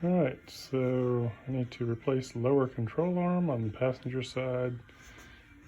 Alright, so I need to replace lower control arm on the passenger side,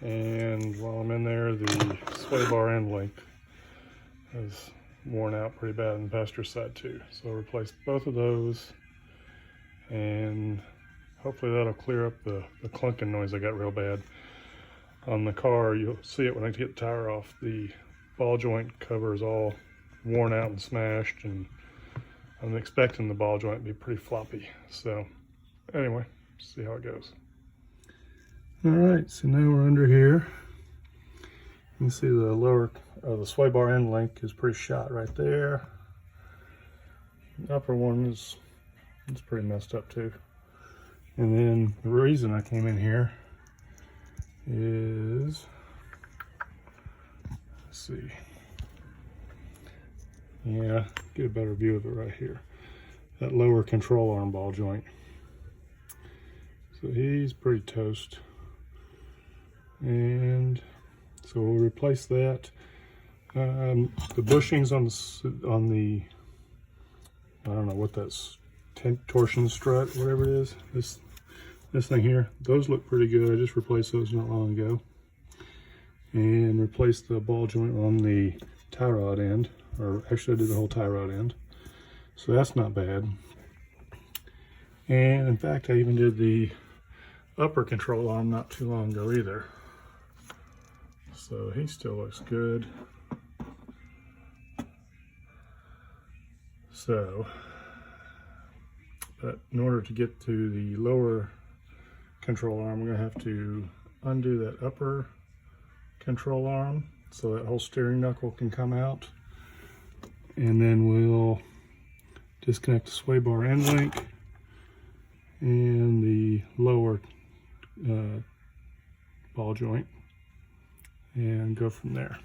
and while I'm in there, the sway bar end link is worn out pretty bad on the passenger side too. So I'll replace both of those, and hopefully that'll clear up the clunking noise I got real bad on the car. You'll see it when I get the tire off. The ball joint cover is all worn out and smashed, and I'm expecting the ball joint to be pretty floppy. So anyway, see how it goes. All right, so now we're under here. You can see the lower, the sway bar end link is pretty shot right there. The upper one is pretty messed up too. And then the reason I came in here is, let's see. Yeah, get a better view of it right here. That lower control arm ball joint. So he's pretty toast. And so we'll replace that. The bushings on the I don't know what that's, torsion strut, whatever it is. This thing here, those look pretty good. I just replaced those not long ago. And replaced the ball joint on the tie rod end. Or actually I did the whole tie rod end. So that's not bad. And in fact, I even did the upper control arm not too long ago either. So he still looks good. So, but in order to get to the lower control arm, we're gonna have to undo that upper control arm so that whole steering knuckle can come out. And then we'll disconnect the sway bar end link and the lower ball joint and go from there.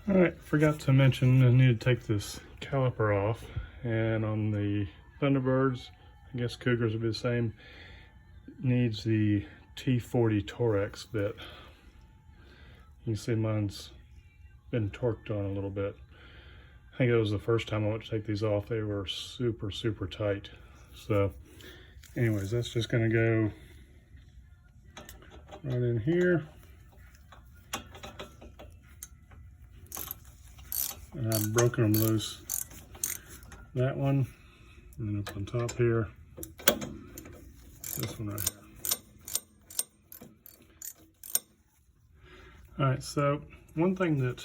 All right, forgot to mention I need to take this caliper off, and on the Thunderbirds, I guess Cougars will be the same, needs the T40 Torex bit. You can see mine's been torqued on a little bit. I think it was the first time I went to take these off. They were super tight. So anyways, that's just gonna go right in here. And I've broken them loose. That one, and then up on top here, this one right here. All right, so one thing that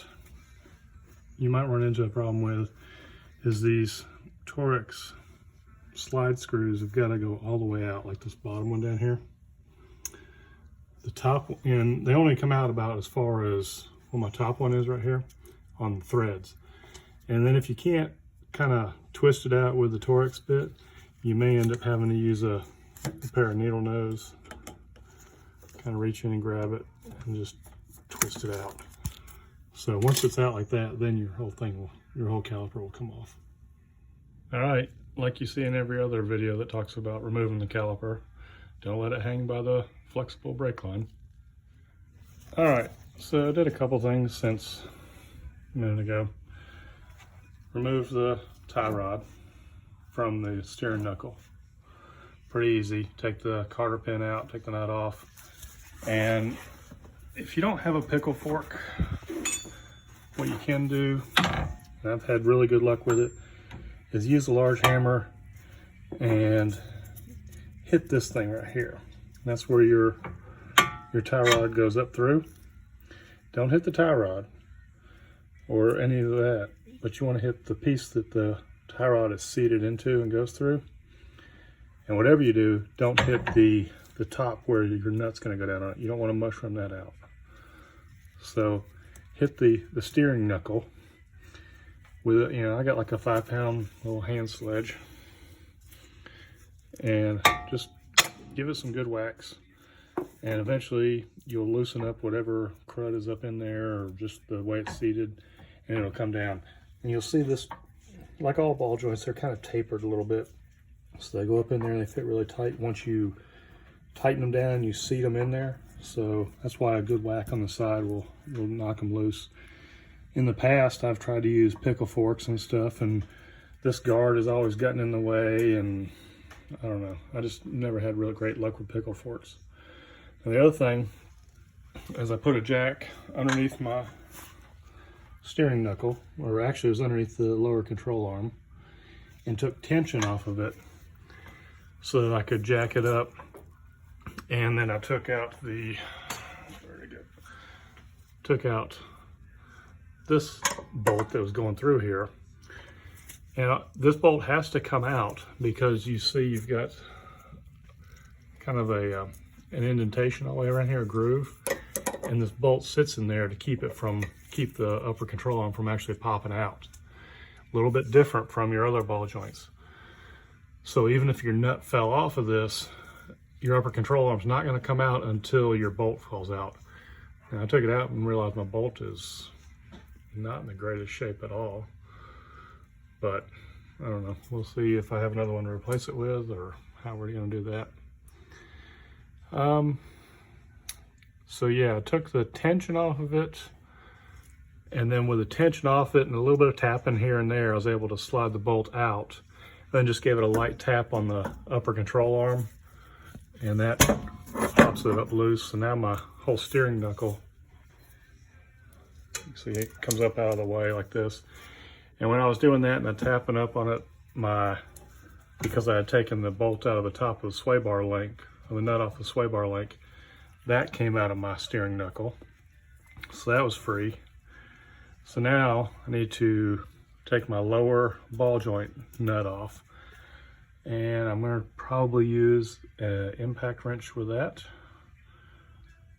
you might run into a problem with is these Torex slide screws have got to go all the way out, like this bottom one down here. The top, and they only come out about as far as, well, my top one is right here on the threads. And then if you can't kind of twist it out with the Torex bit, you may end up having to use a pair of needle nose, kind of reach in and grab it and just twist it out. So once it's out like that, then your whole caliper will come off. All right, like you see in every other video that talks about removing the caliper, don't let it hang by the flexible brake line. All right, so I did a couple things since a minute ago. Removed the tie rod from the steering knuckle. Pretty easy. Take the cotter pin out, take the nut off. And if you don't have a pickle fork, what you can do, and I've had really good luck with it, is use a large hammer and hit this thing right here. And that's where your tie rod goes up through. Don't hit the tie rod or any of that, but you want to hit the piece that the tie rod is seated into and goes through. And whatever you do, don't hit the top where your nut's going to go down on it. You don't want to mushroom that out. So hit the steering knuckle with, you know, I got like a 5-pound little hand sledge, and just give it some good whacks, and eventually you'll loosen up whatever crud is up in there, or just the way it's seated, and it'll come down. And you'll see this, like all ball joints, they're kind of tapered a little bit. So they go up in there and they fit really tight. Once you tighten them down, you seat them in there. So that's why a good whack on the side will knock them loose. In the past, I've tried to use pickle forks and stuff, and this guard has always gotten in the way, and I don't know. I just never had real great luck with pickle forks. And the other thing is I put a jack underneath my steering knuckle, or actually it was underneath the lower control arm, and took tension off of it so that I could jack it up. And then I took out the, took out this bolt that was going through here. And this bolt has to come out because you see you've got kind of an indentation all the way around here, a groove, and this bolt sits in there to keep the upper control arm from actually popping out. A little bit different from your other ball joints. So even if your nut fell off of this, your upper control arm's not going to come out until your bolt falls out. And I took it out and realized my bolt is not in the greatest shape at all. But I don't know. We'll see if I have another one to replace it with, or how we're going to do that. So yeah, I took the tension off of it, and then with the tension off it and a little bit of tapping here and there, I was able to slide the bolt out. Then just gave it a light tap on the upper control arm, and that pops it up loose. So now my whole steering knuckle, you see it comes up out of the way like this. And when I was doing that and I tapping up on it, because I had taken the bolt out of the top of the sway bar link, or the nut off the sway bar link, that came out of my steering knuckle. So that was free. So now I need to take my lower ball joint nut off, and I'm going to probably use an impact wrench with that,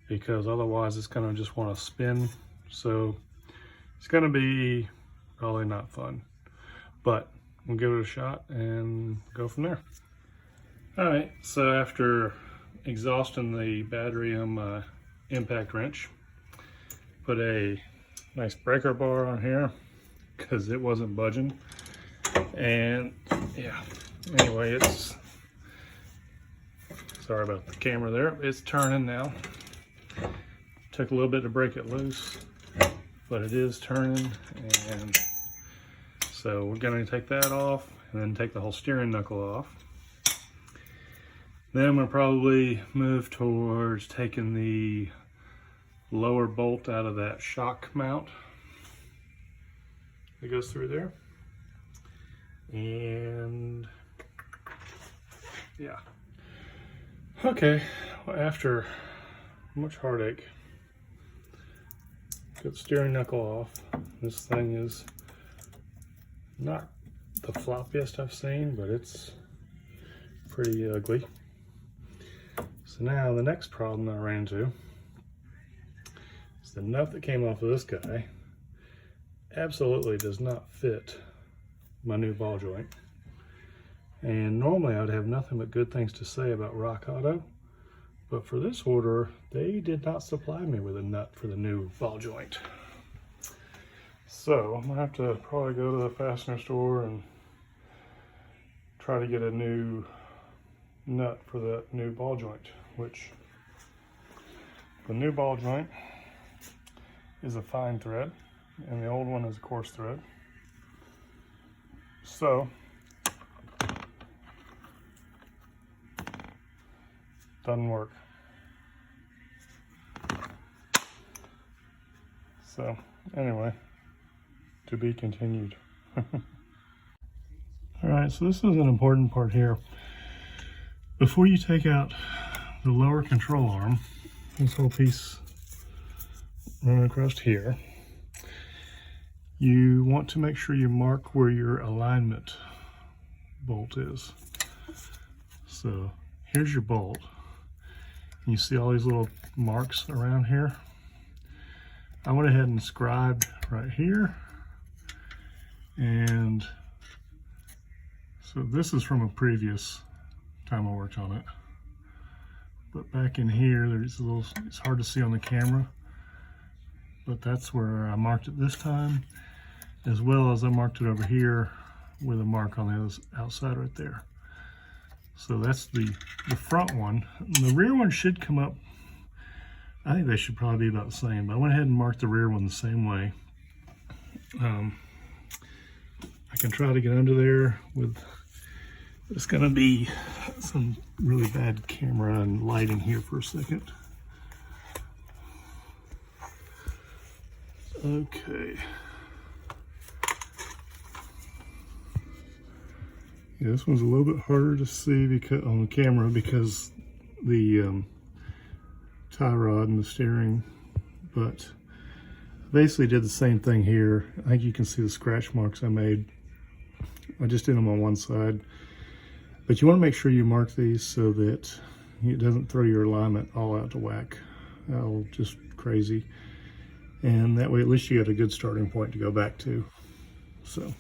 because otherwise it's going to just want to spin. So it's going to be probably not fun, but we'll give it a shot and go from there. All right, so after exhausting the battery on my impact wrench, put a nice breaker bar on here because it wasn't budging. And yeah, anyway, it's, sorry about the camera there, it's turning now. Took a little bit to break it loose, but it is turning. And so we're going to take that off and then take the whole steering knuckle off. Then I'm going to probably move towards taking the lower bolt out of that shock mount that goes through there. And yeah. Okay, well, after much heartache, get the steering knuckle off. This thing is not the floppiest I've seen, but it's pretty ugly. So now the next problem I ran into is the nut that came off of this guy absolutely does not fit my new ball joint. And normally I would have nothing but good things to say about Rock Auto, but for this order, they did not supply me with a nut for the new ball joint. So I'm gonna have to probably go to the fastener store and try to get a new nut for that new ball joint, which the new ball joint is a fine thread and the old one is a coarse thread. So doesn't work. So anyway, to be continued. All right, so this is an important part here. Before you take out the lower control arm, this whole piece running across here, you want to make sure you mark where your alignment bolt is. So here's your bolt. You see all these little marks around here? I went ahead and scribed right here. And so this is from a previous time I worked on it. But back in here, there's a little, it's hard to see on the camera, but that's where I marked it this time, as well as I marked it over here with a mark on the other outside right there. So that's the front one. The rear one should come up, I think they should probably be about the same, but I went ahead and marked the rear one the same way. I can try to get under there with, it's gonna be some really bad camera and lighting here for a second. Okay. Yeah, this one's a little bit harder to see because on the camera because the tie rod and the steering, but basically did the same thing here. I think you can see the scratch marks I made. I just did them on one side, but you want to make sure you mark these so that it doesn't throw your alignment all out to whack. That'll just crazy. And that way at least you got a good starting point to go back to. So,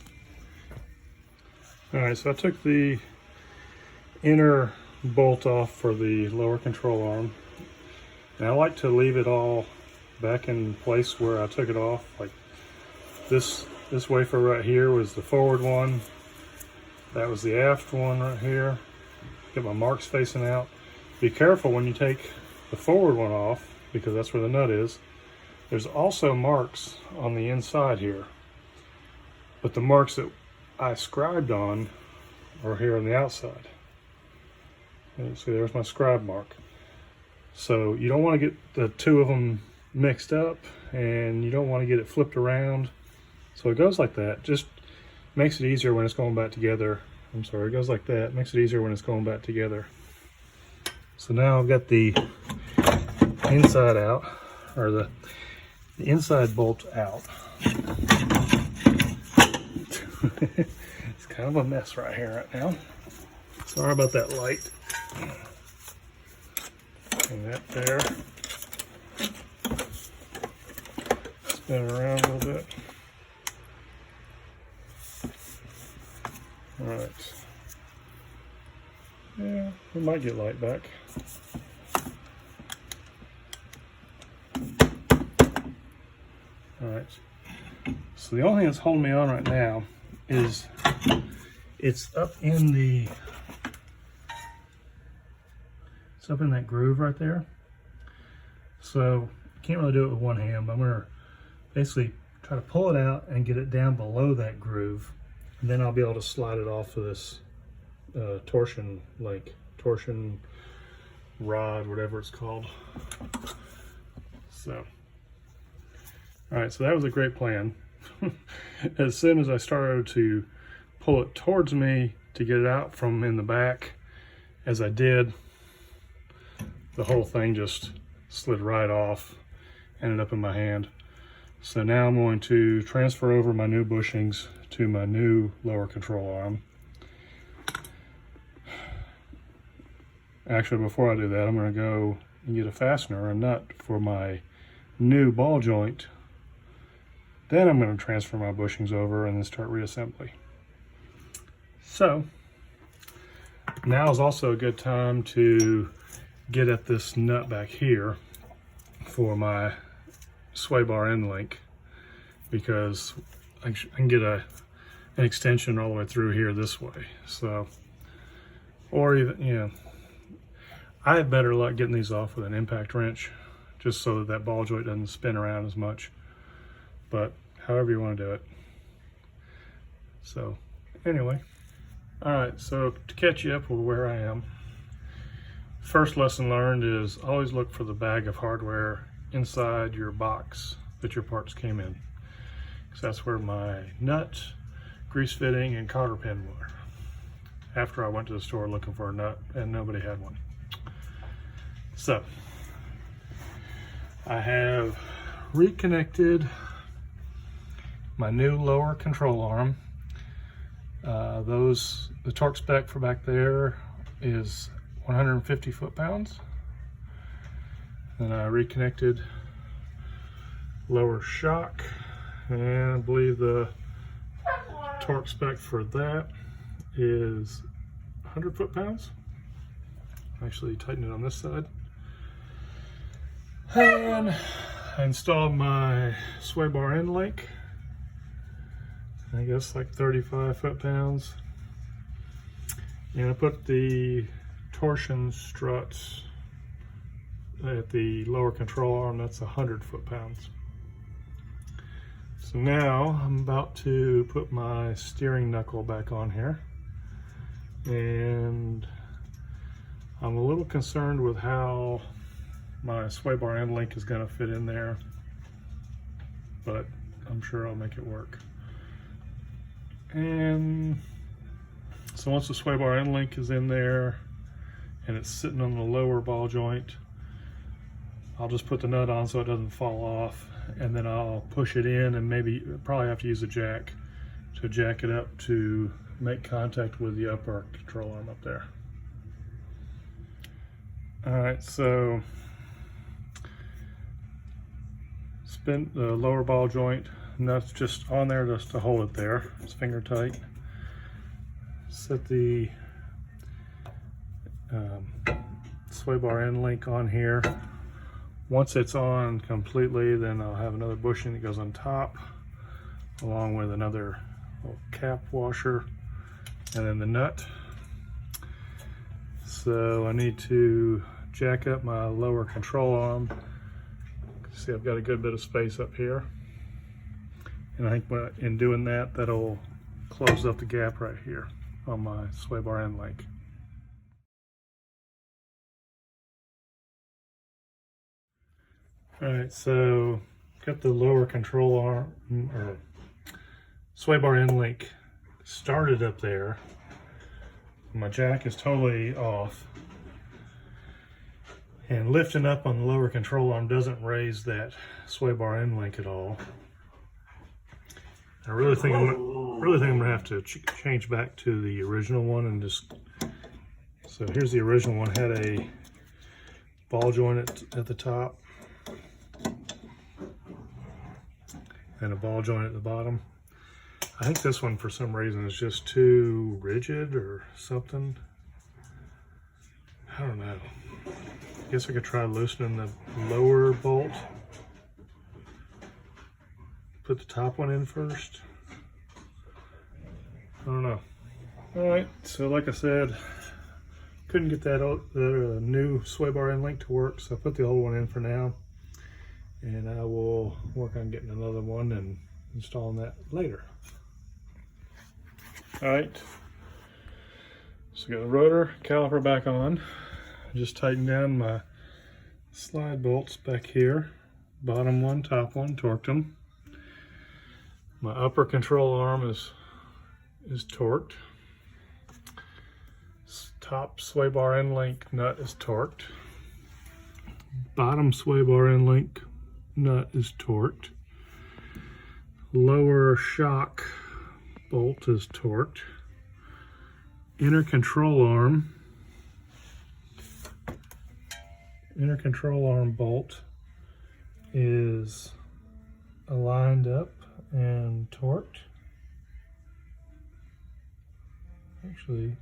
all right, so I took the inner bolt off for the lower control arm. And I like to leave it all back in place where I took it off. Like this wafer right here was the forward one. That was the aft one right here. Get my marks facing out. Be careful when you take the forward one off because that's where the nut is. There's also marks on the inside here, but the marks that I scribed on are here on the outside. And see, there's my scribe mark. So you don't want to get the two of them mixed up, and you don't want to get it flipped around. So it goes like that. Just makes it easier when it's going back together. I'm sorry, it goes like that. Makes it easier when it's going back together. So now I've got the inside out, or the inside bolt out. It's kind of a mess right here right now. Sorry about that light. And that there. Spin it around a little bit. All right. Yeah, we might get light back. All right. So the only thing that's holding me on right now is it's up in that groove right there. So I can't really do it with one hand, but I'm gonna basically try to pull it out and get it down below that groove. And then I'll be able to slide it off of this torsion rod, whatever it's called. So, all right, so that was a great plan. As soon as I started to pull it towards me to get it out from in the back, as I did, the whole thing just slid right off, ended up in my hand. So now I'm going to transfer over my new bushings to my new lower control arm. Actually, before I do that, I'm going to go and get a fastener, a nut for my new ball joint. Then I'm going to transfer my bushings over and then start reassembly. So now is also a good time to get at this nut back here for my sway bar end link, because I can get an extension all the way through here this way. So, or even, yeah, I have better luck getting these off with an impact wrench, just so that that ball joint doesn't spin around as much. But however you want to do it. So anyway, all right, so to catch you up with where I am, first lesson learned is always look for the bag of hardware inside your box that your parts came in. So that's where my nut, grease fitting, and cotter pin were. After I went to the store looking for a nut and nobody had one. So I have reconnected my new lower control arm. The torque spec for back there is 150 foot-pounds. Then I reconnected lower shock, and I believe the torque spec for that is 100 foot-pounds. Actually tighten it on this side. And I installed my sway bar end link. I guess like 35 foot-pounds. And I put the torsion struts at the lower control arm, that's 100 foot-pounds. So now I'm about to put my steering knuckle back on here, and I'm a little concerned with how my sway bar end link is going to fit in there, but I'm sure I'll make it work. And so once the sway bar end link is in there and it's sitting on the lower ball joint, I'll just put the nut on so it doesn't fall off, and then I'll push it in, and probably have to use a jack to jack it up to make contact with the upper control arm up there. All right, so spin the lower ball joint, and that's just on there just to hold it there. It's finger tight. Set the sway bar end link on here. Once it's on completely, then I'll have another bushing that goes on top, along with another little cap washer, and then the nut. So I need to jack up my lower control arm. See, I've got a good bit of space up here, and I think in doing that, that'll close up the gap right here on my sway bar end link. All right, so got the lower control arm, or sway bar end link started up there. My jack is totally off, and lifting up on the lower control arm doesn't raise that sway bar end link at all. I really think I'm gonna have to change back to the original one, and so here's the original one, had a ball joint at the top and a ball joint at the bottom. I think this one, for some reason, is just too rigid or something. I don't know. I guess I could try loosening the lower bolt. Put the top one in first. I don't know. All right, so like I said, couldn't get that new sway bar end link to work, so I put the old one in for now, and I will work on getting another one and installing that later. All right, so got the rotor caliper back on. I just tightened down my slide bolts back here, bottom one, top one, torqued them. My upper control arm is torqued. Top sway bar end link nut is torqued. Bottom sway bar end link nut is torqued. Lower shock bolt is torqued. Inner control arm bolt is aligned up and torqued. Actually,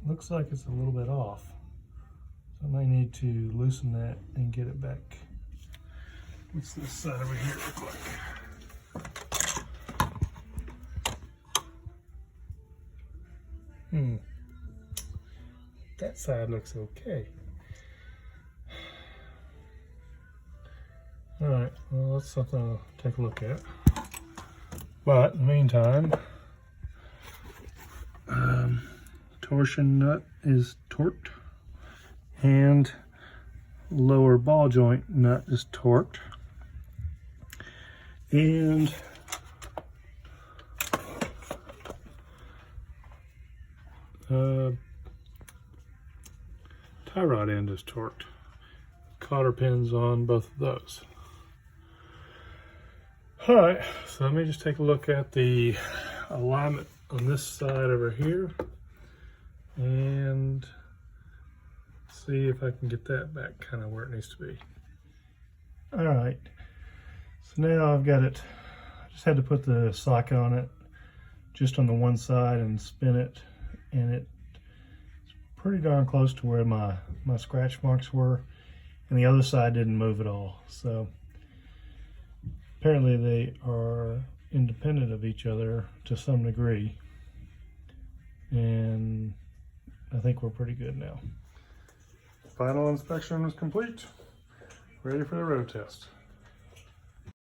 looks like it's a little bit off, so I might need to loosen that and get it back. What's this side over here look like? That side looks okay. All right, well, that's something I'll take a look at. But in the meantime, torsion nut is torqued, and lower ball joint nut is torqued, and tie rod end is torqued. Cotter pins on both of those. All right, so let me just take a look at the alignment on this side over here and see if I can get that back kind of where it needs to be. All right, so now I've got it. I just had to put the socket on it just on the one side and spin it, and it's pretty darn close to where my scratch marks were. and the other side didn't move at all. So apparently they are independent of each other to some degree, and I think we're pretty good now. Final inspection is complete. Ready for the road test.